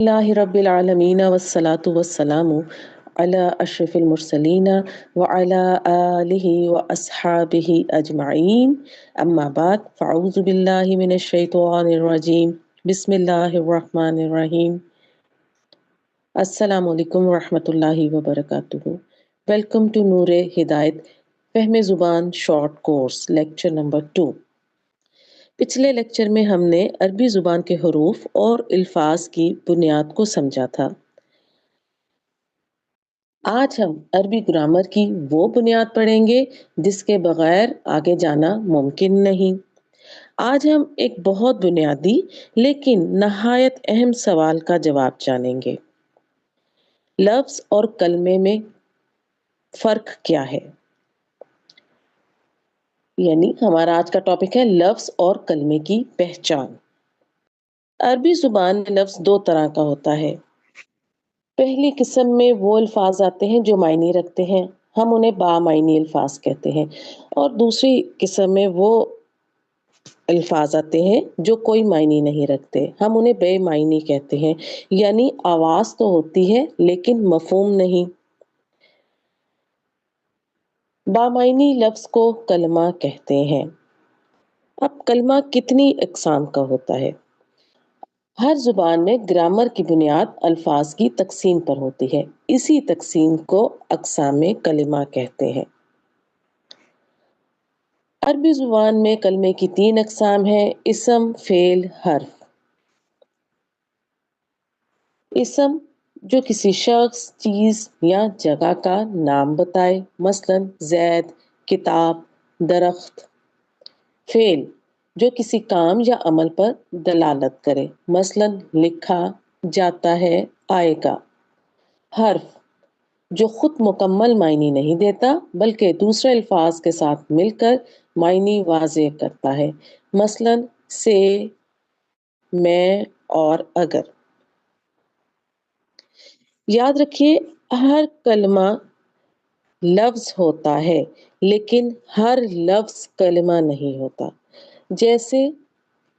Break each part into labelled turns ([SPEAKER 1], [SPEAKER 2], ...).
[SPEAKER 1] اللہ رب العالمین والصلاة والسلام علی اشرف المرسلین وعلی آلہ واصحابہ اجمعین اما بعد فاعوذ باللہ من الشیطان الرجیم بسم اللہ الرحمن الرحیم السلام علیکم ورحمۃ اللہ وبرکاتہ۔ ویلکم ٹو نور ہدایت فہم زبان شارٹ کورس لیکچر نمبر 2۔ پچھلے لیکچر میں ہم نے عربی زبان کے حروف اور الفاظ کی بنیاد کو سمجھا تھا۔ آج ہم عربی گرامر کی وہ بنیاد پڑھیں گے جس کے بغیر آگے جانا ممکن نہیں۔ آج ہم ایک بہت بنیادی لیکن نہایت اہم سوال کا جواب جانیں گے۔ لفظ اور کلمے میں فرق کیا ہے؟ یعنی ہمارا آج کا ٹاپک ہے لفظ اور کلمے کی پہچان۔ عربی زبان میں لفظ دو طرح کا ہوتا ہے۔ پہلی قسم میں وہ الفاظ آتے ہیں جو معنی رکھتے ہیں، ہم انہیں بامعنی الفاظ کہتے ہیں، اور دوسری قسم میں وہ الفاظ آتے ہیں جو کوئی معنی نہیں رکھتے، ہم انہیں بے معنی کہتے ہیں، یعنی آواز تو ہوتی ہے لیکن مفہوم نہیں۔ بامعنی لفظ کو کلمہ کہتے ہیں۔ اب کلمہ کتنی اقسام کا ہوتا ہے؟ ہر زبان میں گرامر کی بنیاد الفاظ کی تقسیم پر ہوتی ہے، اسی تقسیم کو اقسام کلمہ کہتے ہیں۔ عربی زبان میں کلمے کی 3 اقسام ہیں: اسم، فعل، حرف۔ اسم جو کسی شخص، چیز یا جگہ کا نام بتائے، مثلا زید، کتاب، درخت۔ فعل جو کسی کام یا عمل پر دلالت کرے، مثلا لکھا جاتا ہے، آئے گا۔ حرف جو خود مکمل معنی نہیں دیتا بلکہ دوسرے الفاظ کے ساتھ مل کر معنی واضح کرتا ہے، مثلا سے، میں اور اگر۔ یاد رکھیے، ہر کلمہ لفظ ہوتا ہے لیکن ہر لفظ کلمہ نہیں ہوتا۔ جیسے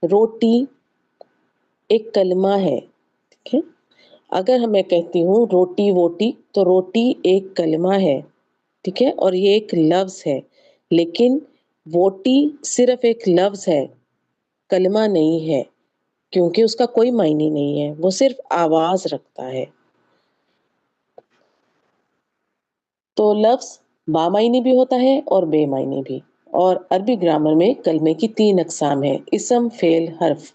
[SPEAKER 1] روٹی ایک کلمہ ہے، ٹھیک ہے؟ اگر میں کہتی ہوں روٹی ووٹی تو روٹی ایک کلمہ ہے، ٹھیک ہے، اور یہ ایک لفظ ہے، لیکن ووٹی صرف ایک لفظ ہے، کلمہ نہیں ہے، کیونکہ اس کا کوئی معنی نہیں ہے، وہ صرف آواز رکھتا ہے۔ تو لفظ بامعنی بھی ہوتا ہے اور بے معنی بھی۔ اور عربی گرامر میں کلمے کی 3 اقسام ہیں: اسم، فعل، حرف۔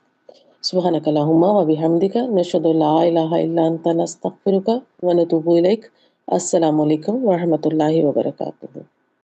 [SPEAKER 1] سبحانک اللہم و بحمدک، نشہد ان لا الہ الا انت، نستغفرک و نتوب الیک۔ السلام علیکم ورحمۃ اللہ وبرکاتہ۔